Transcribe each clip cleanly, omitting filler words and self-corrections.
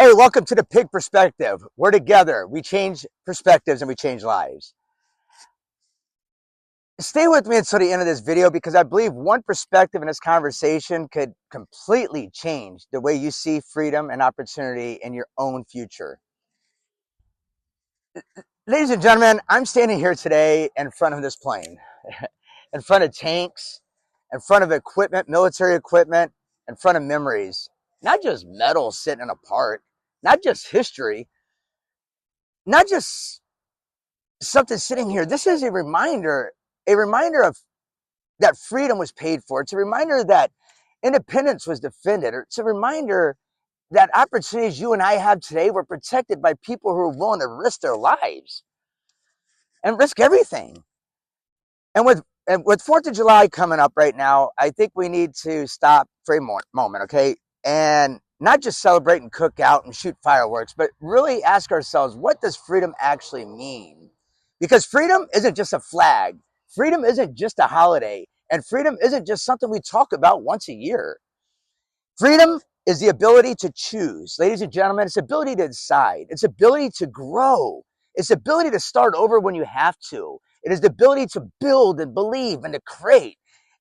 Hey, welcome to the PIGG Perspective. We're together. We change perspectives and we change lives. Stay with me until the end of this video because I believe one perspective in this conversation could completely change the way you see freedom and opportunity in your own future. Ladies and gentlemen, I'm standing here today in front of this plane, in front of tanks, in front of equipment, military equipment, in front of memories. Not just metal sitting in a park, not just history, not just something sitting here. This is a reminder of that freedom was paid for. It's a reminder that independence was defended. It's a reminder that opportunities you and I have today were protected by people who are willing to risk their lives and risk everything. And with 4th of July coming up right now, I think we need to stop for a moment, okay? And not just celebrate and cook out and shoot fireworks, but really ask ourselves, what does freedom actually mean? Because freedom isn't just a flag. Freedom isn't just a holiday. And freedom isn't just something we talk about once a year. Freedom is the ability to choose. Ladies and gentlemen, it's the ability to decide. It's the ability to grow. It's the ability to start over when you have to. It is the ability to build and believe and to create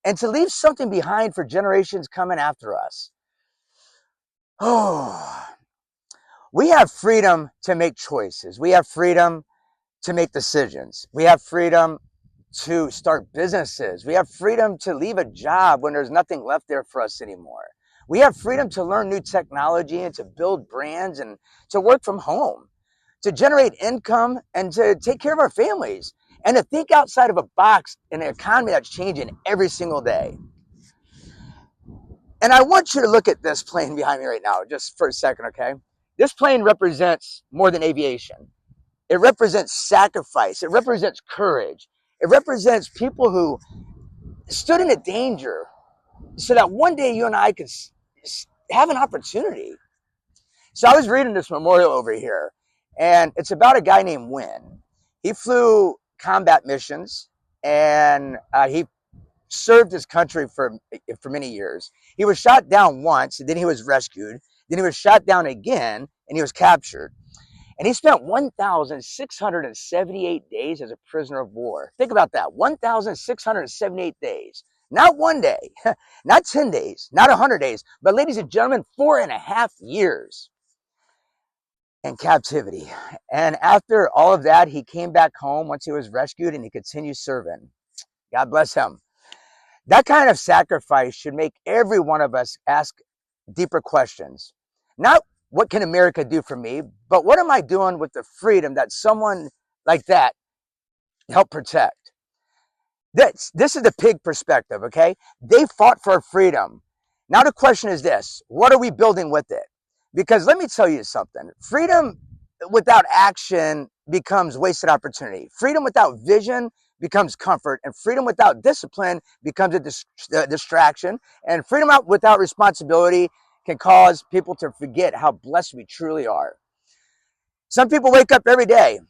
and to leave something behind for generations coming after us. Oh, we have freedom to make choices. We have freedom to make decisions. We have freedom to start businesses. We have freedom to leave a job when there's nothing left there for us anymore. We have freedom to learn new technology and to build brands and to work from home, to generate income and to take care of our families and to think outside of a box in an economy that's changing every single day. And I want you to look at this plane behind me right now, just for a second, okay? This plane represents more than aviation. It represents sacrifice. It represents courage. It represents people who stood in a danger so that one day you and I could have an opportunity. So I was reading this memorial over here, and it's about a guy named Wynn. He flew combat missions, and he served his country for many years. He was shot down once, and then he was rescued. Then he was shot down again, and he was captured. And he spent 1,678 days as a prisoner of war. Think about that, 1,678 days. Not one day, not 10 days, not 100 days, but ladies and gentlemen, 4.5 years in captivity. And after all of that, he came back home once he was rescued and he continued serving. God bless him. That kind of sacrifice should make every one of us ask deeper questions. Not what can America do for me, but what am I doing with the freedom that someone like that helped protect? This is the PIGG perspective, okay? They fought for freedom. Now the question is this: what are we building with it? Because let me tell you something. Freedom without action becomes wasted opportunity. Freedom without vision becomes comfort. And freedom without discipline becomes a distraction. And freedom without responsibility can cause people to forget how blessed we truly are. Some people wake up every day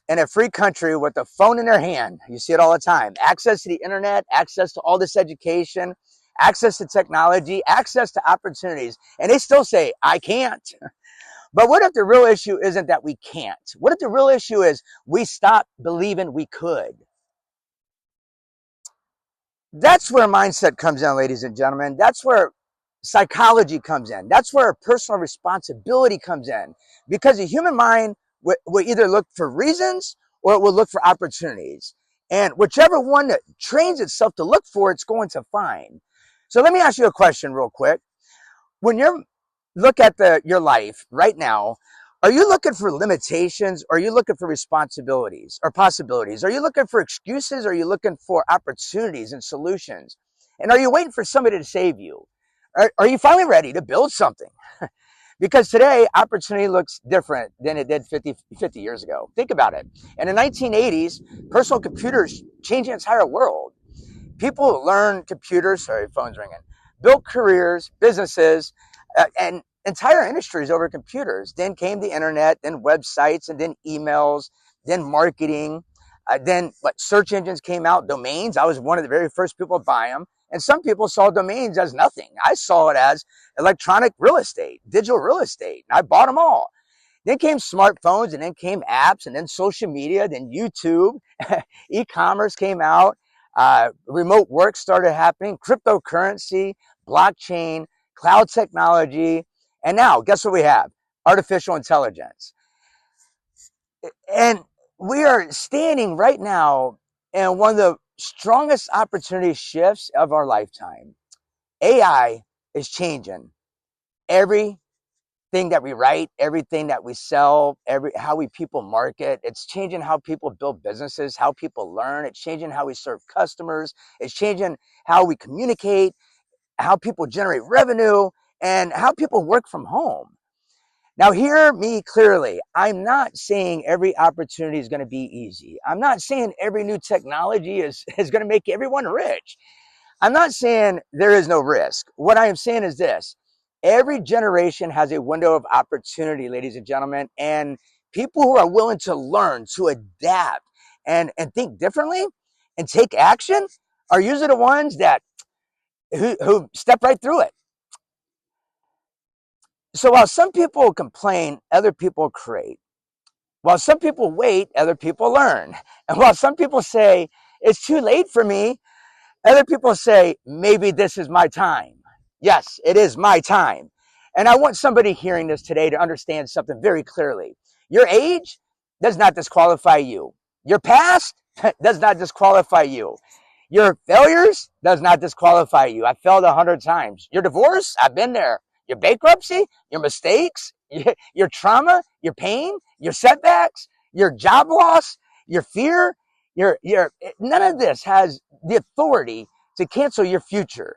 in a free country with a phone in their hand. You see it all the time. Access to the internet, access to all this education, access to technology, access to opportunities. And they still say, I can't. But what if the real issue isn't that we can't? What if the real issue is we stop believing we could? That's where mindset comes in, ladies and gentlemen. That's where psychology comes in. That's where personal responsibility comes in. Because the human mind will either look for reasons or it will look for opportunities. And whichever one that trains itself to look for, it's going to find. So let me ask you a question real quick. When you look at your life right now, are you looking for limitations or are you looking for responsibilities or possibilities? Are you looking for excuses or are you looking for opportunities and solutions? And are you waiting for somebody to save you? Are you finally ready to build something? Because today, opportunity looks different than it did 50 years ago. Think about it. In the 1980s, personal computers changed the entire world. People learned computers, sorry, phone's ringing, built careers, businesses, and entire industries over computers. Then came the internet, then websites, and then emails, then marketing. Then search engines came out, domains. I was one of the very first people to buy them. And some people saw domains as nothing. I saw it as electronic real estate, digital real estate. And I bought them all. Then came smartphones, and then came apps, and then social media, then YouTube, e-commerce came out, remote work started happening, cryptocurrency, blockchain, cloud technology, and now guess what we have? Artificial intelligence. And we are standing right now in one of the strongest opportunity shifts of our lifetime. AI is changing everything that we write, everything that we sell, how we people market. It's changing how people build businesses, how people learn. It's changing how we serve customers. It's changing how we communicate, how people generate revenue, and how people work from home. Now, hear me clearly. I'm not saying every opportunity is going to be easy. I'm not saying every new technology is going to make everyone rich. I'm not saying there is no risk. What I am saying is this. Every generation has a window of opportunity, ladies and gentlemen, and people who are willing to learn, to adapt, and think differently and take action are usually the ones that who step right through it. So while some people complain, other people create. While some people wait, other people learn. And while some people say, it's too late for me, other people say, maybe this is my time. Yes, it is my time. And I want somebody hearing this today to understand something very clearly. Your age does not disqualify you. Your past does not disqualify you. Your failures does not disqualify you. I failed 100 times. Your divorce, I've been there. Your bankruptcy, your mistakes, your trauma, your pain, your setbacks, your job loss, your fear, your none of this has the authority to cancel your future.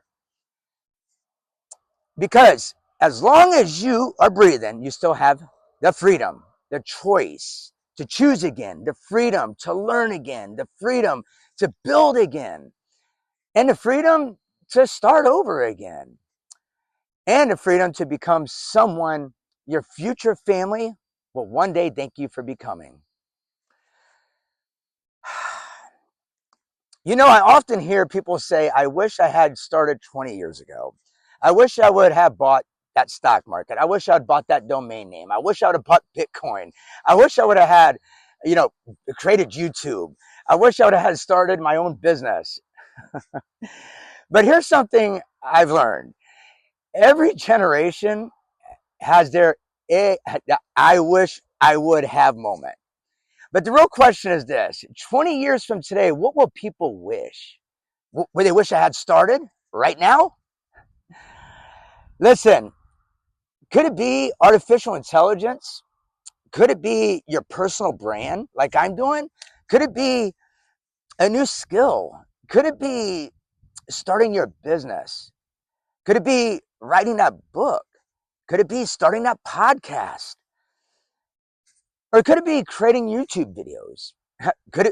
Because as long as you are breathing, you still have the freedom, the choice to choose again, the freedom to learn again, the freedom to build again, and the freedom to start over again, and the freedom to become someone your future family will one day thank you for becoming. You know, I often hear people say, I wish I had started 20 years ago. I wish I would have bought that stock market. I wish I had bought that domain name. I wish I would have bought Bitcoin. I wish I would have had, created YouTube. I wish I would have had started my own business. But here's something I've learned. Every generation has their I wish I would have moment. But the real question is this: 20 years from today, what will people wish? Would they wish I had started right now? Listen, could it be artificial intelligence? Could it be your personal brand like I'm doing? Could it be a new skill? Could it be starting your business? Could it be writing that book? Could it be starting that podcast? Or could it be creating YouTube videos?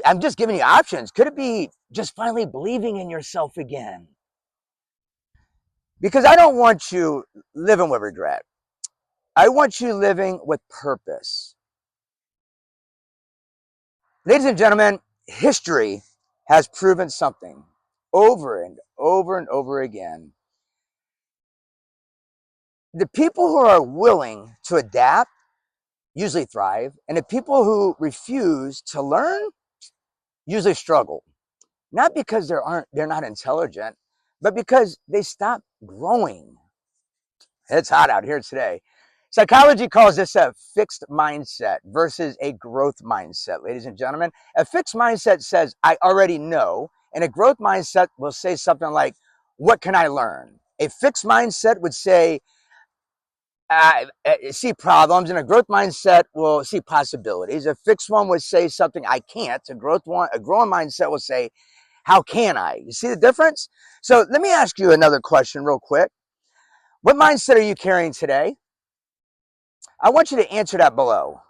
I'm just giving you options. Could it be just finally believing in yourself again? Because I don't want you living with regret. I want you living with purpose. Ladies and gentlemen, history has proven something over and over and over again. The people who are willing to adapt usually thrive, and the people who refuse to learn usually struggle. Not because they're not intelligent, but because they stop growing. It's hot out here today. Psychology calls this a fixed mindset versus a growth mindset, ladies and gentlemen. A fixed mindset says, I already know. And a growth mindset will say something like, what can I learn? A fixed mindset would say, see problems, and a growth mindset will see possibilities. A fixed one would say something I can't. A growing mindset will say, how can I? You see the difference? So let me ask you another question real quick. What mindset are you carrying today? I want you to answer that below.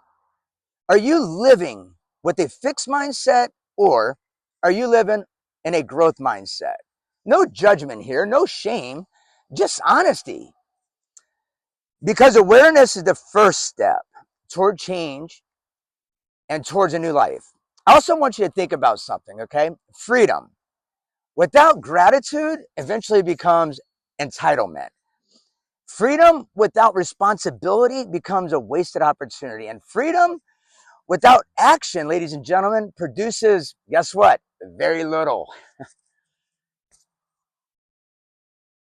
Are you living with a fixed mindset, or are you living in a growth mindset? No judgment here, no shame, just honesty. Because awareness is the first step toward change and towards a new life. I also want you to think about something, okay? Freedom. Without gratitude, eventually becomes entitlement. Freedom without responsibility becomes a wasted opportunity. And freedom without action, ladies and gentlemen, produces, guess what? Very little.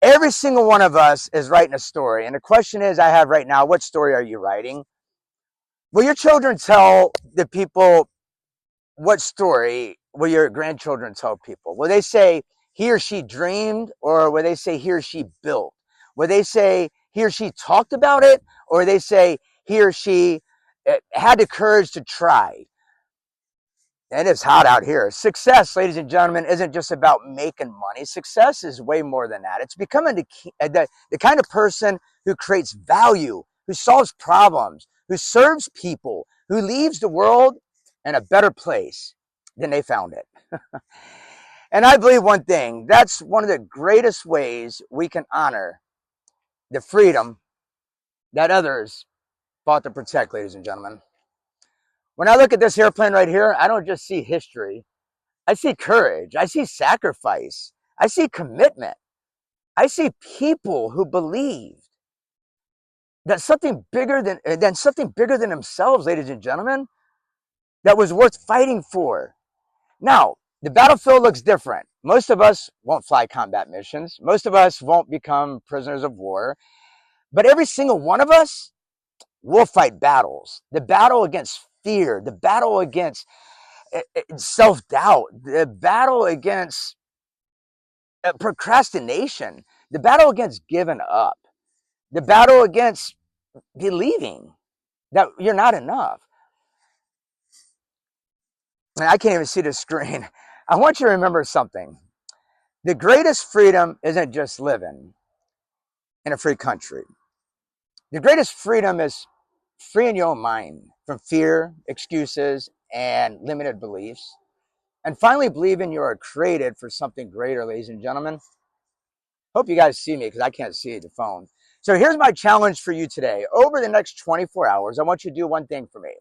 Every single one of us is writing a story. And the question is, I have right now, what story are you writing? Will your children tell the people what story will your grandchildren tell people? Will they say he or she dreamed, or will they say he or she built? Will they say he or she talked about it, or will they say he or she had the courage to try? And it's hot out here. Success, ladies and gentlemen, isn't just about making money. Success is way more than that. It's becoming the kind of person who creates value, who solves problems, who serves people, who leaves the world in a better place than they found it. And I believe one thing, that's one of the greatest ways we can honor the freedom that others fought to protect, ladies and gentlemen. When I look at this airplane right here, I don't just see history. I see courage. I see sacrifice. I see commitment. I see people who believed that something bigger than themselves, ladies and gentlemen, that was worth fighting for. Now, the battlefield looks different. Most of us won't fly combat missions. Most of us won't become prisoners of war. But every single one of us will fight battles. The battle against fear, the battle against self-doubt, the battle against procrastination, the battle against giving up, the battle against believing that you're not enough. And I can't even see the screen. I want you to remember something. The greatest freedom isn't just living in a free country. The greatest freedom is freeing your own mind from fear, excuses, and limited beliefs. And finally, believing you are created for something greater, ladies and gentlemen. Hope you guys see me because I can't see the phone. So here's my challenge for you today. Over the next 24 hours, I want you to do one thing for me.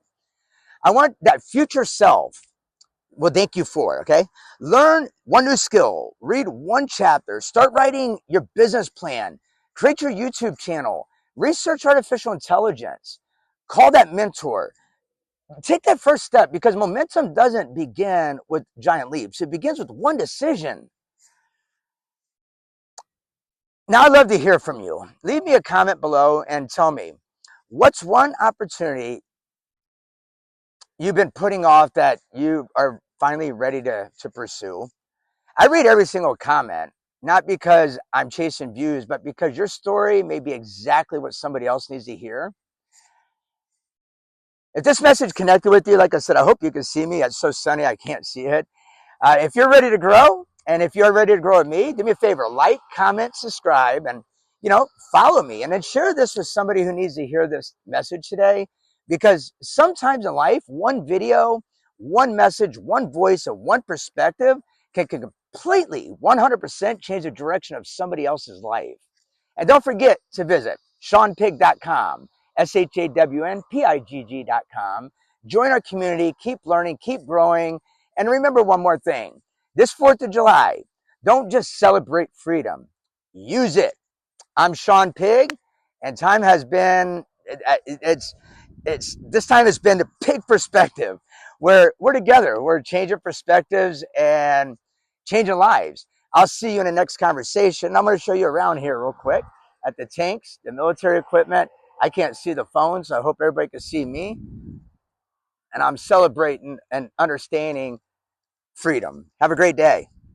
I want that future self will thank you for, okay? Learn one new skill, read one chapter, start writing your business plan, create your YouTube channel, research artificial intelligence, call that mentor. Take that first step, because momentum doesn't begin with giant leaps. It begins with one decision. Now, I'd love to hear from you. Leave me a comment below and tell me, what's one opportunity you've been putting off that you are finally ready to pursue? I read every single comment, not because I'm chasing views, but because your story may be exactly what somebody else needs to hear. If this message connected with you, like I said, I hope you can see me. It's so sunny, I can't see it. If you're ready to grow, and if you're ready to grow with me, do me a favor, like, comment, subscribe, and follow me. And then share this with somebody who needs to hear this message today. Because sometimes in life, one video, one message, one voice, and one perspective can completely 100% change the direction of somebody else's life. And don't forget to visit ShawnPigg.com, ShawnPigg.com. Join our community, keep learning, keep growing. And remember one more thing. This 4th of July, don't just celebrate freedom, use it. I'm Shawn Pigg, and time has been, this time has been the PIGG Perspective, where we're together, we're changing perspectives and changing lives. I'll see you in the next conversation. I'm going to show you around here real quick at the tanks, the military equipment. I can't see the phone, so I hope everybody can see me. And I'm celebrating and understanding freedom. Have a great day.